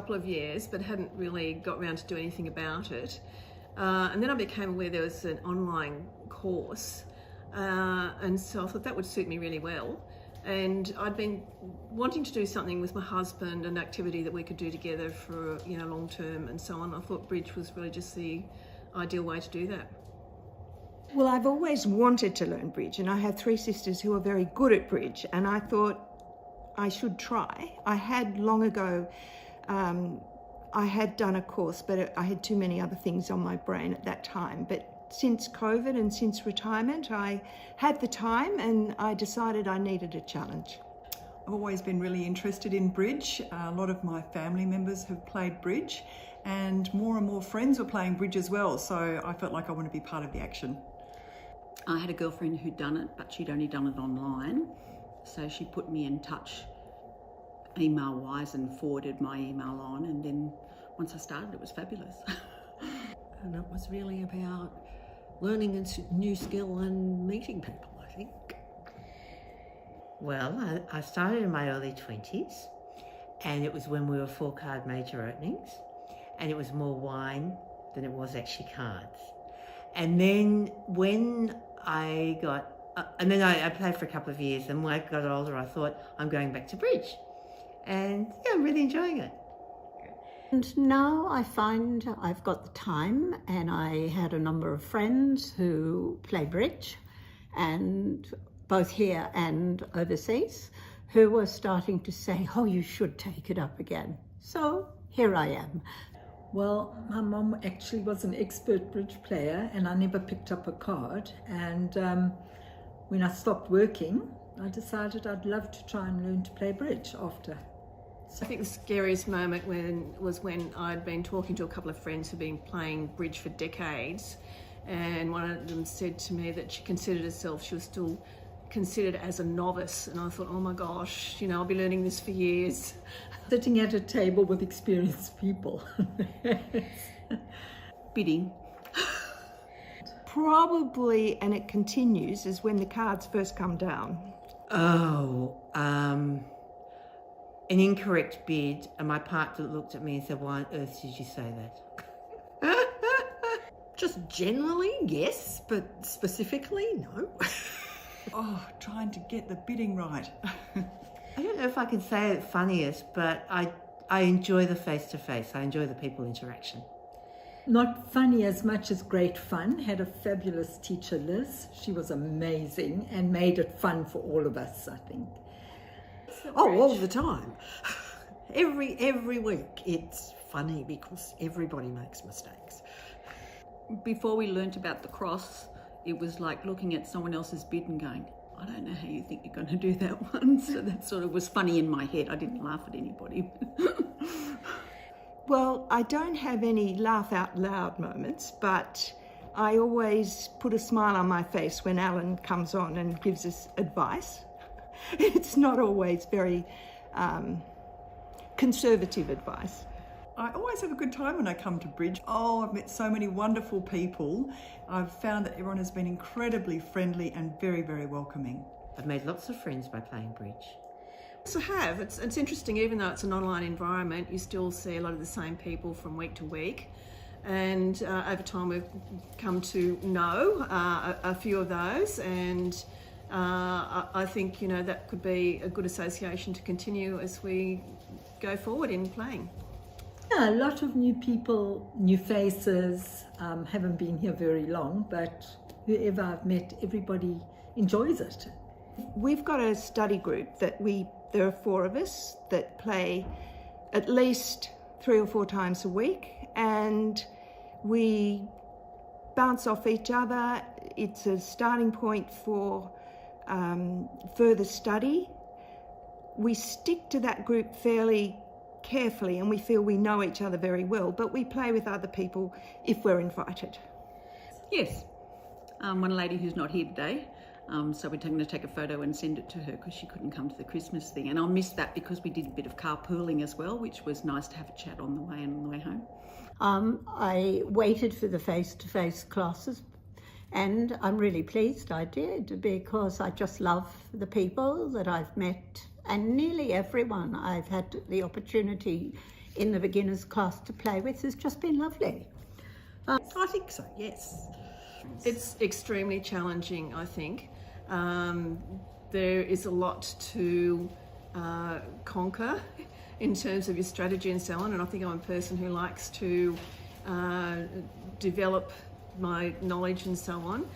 couple of years, but hadn't really got around to do anything about it. And then I became aware there was an online course, and so I thought that would suit me really well. And I'd been wanting to do something with my husband, an activity that we could do together for, long term and so on. I thought bridge was really just the ideal way to do that. Well, I've always wanted to learn bridge, and I have 3 sisters who are very good at bridge, and I thought I should try. I had long ago, I had done a course, but I had too many other things on my brain at that time. But since COVID and since retirement, I had the time and I decided I needed a challenge. I've always been really interested in bridge. A lot of my family members have played bridge, and more friends were playing bridge as well, so I felt like I wanted to be part of the action. I had a girlfriend who'd done it, but she'd only done it online, so she put me in touch email-wise and forwarded my email on, and then once I started it was fabulous. And it was really about learning a new skill and meeting people, I think. Well, I started in my early 20s, and it was when we were 4-card major openings, and it was more wine than it was actually cards. And then when I got, I played for a couple of years, and when I got older I thought, I'm going back to bridge. And yeah, I'm really enjoying it. And now I find I've got the time, and I had a number of friends who play bridge, and both here and overseas, who were starting to say, oh, you should take it up again. So here I am. Well, my mom actually was an expert bridge player, and I never picked up a card. And when I stopped working, I decided I'd love to try and learn to play bridge after. I think the scariest moment was when I'd been talking to a couple of friends who'd been playing bridge for decades, and one of them said to me that she considered herself, she was still considered as a novice, and I thought, oh my gosh, I'll be learning this for years. Sitting at a table with experienced people. Bidding. Probably, and it continues, is when the cards first come down. Oh, an incorrect bid, and my partner looked at me and said, why on earth did you say that? Just generally, yes, but specifically, no. Oh, trying to get the bidding right. I don't know if I can say it funniest, but I enjoy the face-to-face. I enjoy the people interaction. Not funny as much as great fun. Had a fabulous teacher, Liz. She was amazing and made it fun for all of us, I think. Oh, all the time. Every week it's funny because everybody makes mistakes. Before we learnt about the cross, it was like looking at someone else's bid and going, I don't know how you think you're going to do that one. So that sort of was funny in my head. I didn't laugh at anybody. Well, I don't have any laugh out loud moments, but I always put a smile on my face when Alan comes on and gives us advice. It's not always very conservative advice. I always have a good time when I come to bridge. Oh, I've met so many wonderful people. I've found that everyone has been incredibly friendly and very, very welcoming. I've made lots of friends by playing bridge. So it's interesting, even though it's an online environment, you still see a lot of the same people from week to week. And over time we've come to know a few of those, and I think, that could be a good association to continue as we go forward in playing. Yeah, a lot of new people, new faces, haven't been here very long, but whoever I've met, everybody enjoys it. We've got a study group that there are 4 of us that play at least 3 or 4 times a week, and we bounce off each other. It's a starting point for further study. We stick to that group fairly carefully, and we feel we know each other very well, but we play with other people if we're invited. Yes. One lady who's not here today, so we're going to take a photo and send it to her because she couldn't come to the Christmas thing. And I'll miss that because we did a bit of carpooling as well, which was nice to have a chat on the way and on the way home. I waited for the face-to-face classes, and I'm really pleased I did, because I just love the people that I've met, and nearly everyone I've had the opportunity in the beginners class to play with has just been lovely. I think so, yes. It's extremely challenging, I think. There is a lot to conquer in terms of your strategy and so on, and I think I'm a person who likes to develop my knowledge and so on.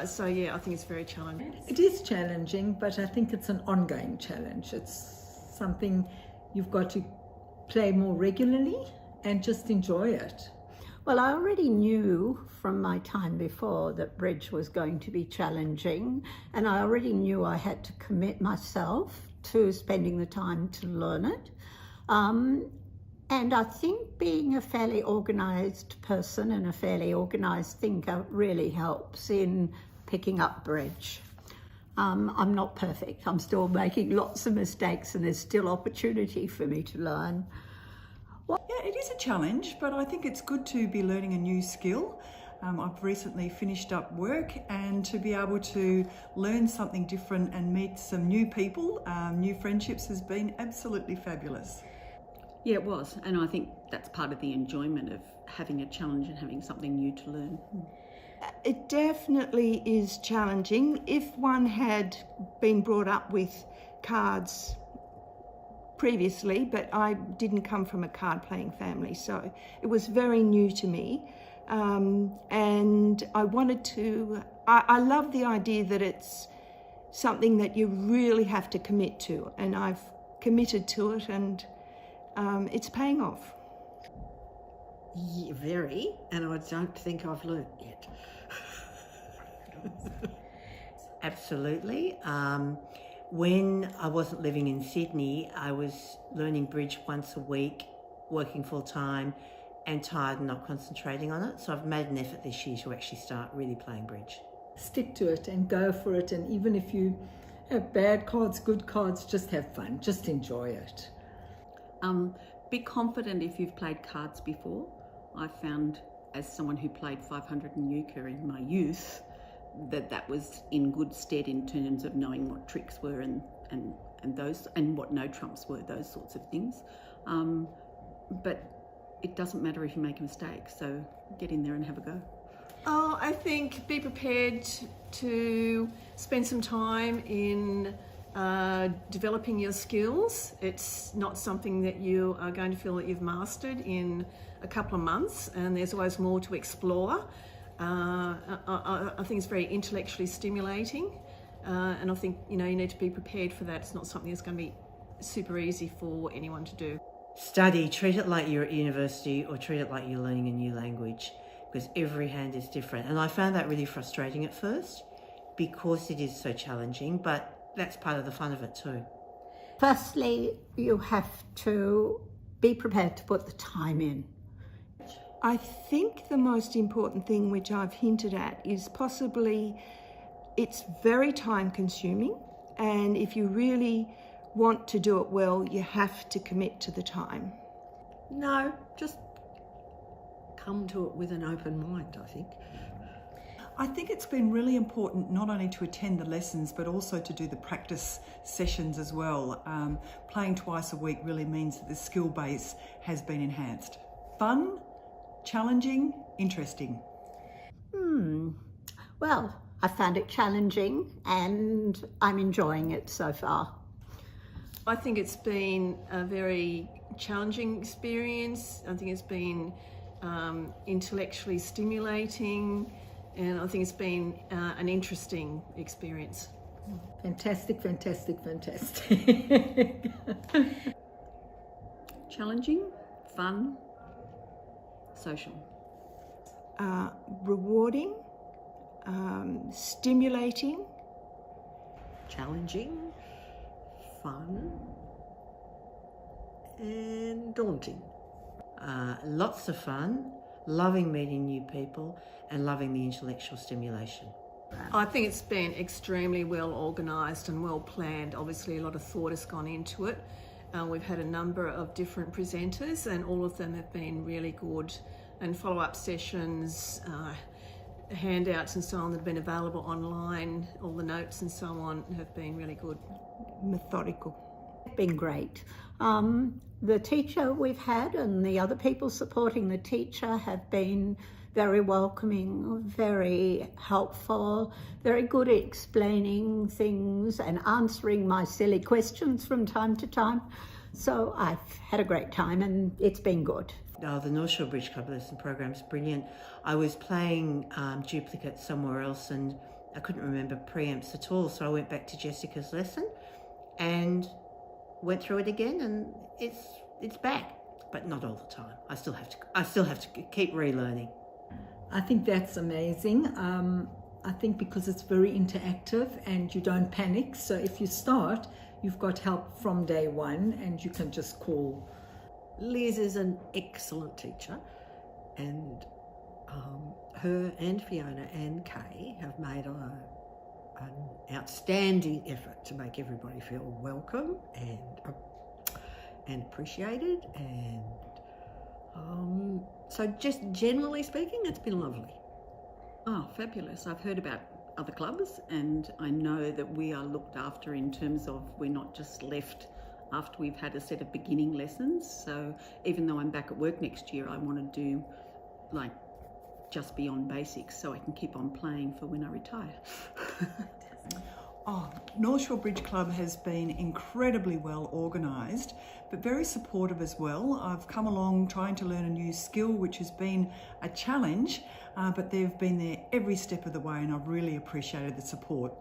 So yeah, I think it's very challenging. It is challenging, but I think it's an ongoing challenge. It's something you've got to play more regularly and just enjoy it. Well, I already knew from my time before that bridge was going to be challenging, and I already knew I had to commit myself to spending the time to learn it. And I think being a fairly organised person and a fairly organised thinker really helps in picking up bridge. I'm not perfect. I'm still making lots of mistakes, and there's still opportunity for me to learn. Yeah, it is a challenge, but I think it's good to be learning a new skill. I've recently finished up work, and to be able to learn something different and meet some new people, new friendships, has been absolutely fabulous. Yeah, it was, and I think that's part of the enjoyment of having a challenge and having something new to learn. It definitely is challenging. If one had been brought up with cards previously, but I didn't come from a card playing family, so it was very new to me. And I wanted to, I love the idea that it's something that you really have to commit to, and I've committed to it, and it's paying off. Yeah, very, and I don't think I've learnt yet. Absolutely. When I wasn't living in Sydney, I was learning bridge once a week, working full time, and tired and not concentrating on it. So I've made an effort this year to actually start really playing bridge. Stick to it and go for it, and even if you have bad cards, good cards, just have fun, just enjoy it. Be confident if you've played cards before. I found, as someone who played 500 in euchre in my youth, that was in good stead in terms of knowing what tricks were and those, and what no trumps were, those sorts of things. But it doesn't matter if you make a mistake, so get in there and have a go. Oh, I think be prepared to spend some time in developing your skills. It's not something that you are going to feel that you've mastered in a couple of months, and there's always more to explore. I think it's very intellectually stimulating, and I think you need to be prepared for that. It's not something that's going to be super easy for anyone to do. Study, treat it like you're at university, or treat it like you're learning a new language, because every hand is different. And I found that really frustrating at first because it is so challenging, but that's part of the fun of it too. Firstly, you have to be prepared to put the time in. I think the most important thing, which I've hinted at, is possibly it's very time consuming, and if you really want to do it well, you have to commit to the time. No, just come to it with an open mind, I think. I think it's been really important not only to attend the lessons, but also to do the practice sessions as well. Playing twice a week really means that the skill base has been enhanced. Fun, challenging, interesting. Well, I found it challenging, and I'm enjoying it so far. I think it's been a very challenging experience. I think it's been intellectually stimulating, and I think it's been an interesting experience. Fantastic, fantastic, fantastic. Challenging, fun, social. Rewarding, stimulating, Challenging, fun, and daunting. Lots of fun, loving meeting new people, and loving the intellectual stimulation. I think it's been extremely well organised and well planned. Obviously, a lot of thought has gone into it. We've had a number of different presenters, and all of them have been really good. And follow-up sessions, handouts and so on that have been available online, all the notes and so on have been really good. methodical. Been great. The teacher we've had and the other people supporting the teacher have been very welcoming, very helpful, very good at explaining things and answering my silly questions from time to time. So I've had a great time and it's been good. Oh, the North Shore Bridge Club lesson program's brilliant. I was playing duplicates somewhere else and I couldn't remember preempts at all, so I went back to Jessica's lesson and went through it again, and it's back, but not all the time. I still have to keep relearning. I think that's amazing. I think because it's very interactive and you don't panic. So if you start, you've got help from day one and you can just call. Liz is an excellent teacher, and her and Fiona and Kay have made an outstanding effort to make everybody feel welcome and appreciated, and so just generally speaking, it's been lovely. Oh, fabulous. I've heard about other clubs and I know that we are looked after in terms of we're not just left after we've had a set of beginning lessons. So even though I'm back at work next year, I want to do like just beyond basics so I can keep on playing for when I retire. North Shore Bridge Club has been incredibly well organised, but very supportive as well. I've come along trying to learn a new skill, which has been a challenge, but they've been there every step of the way and I've really appreciated the support.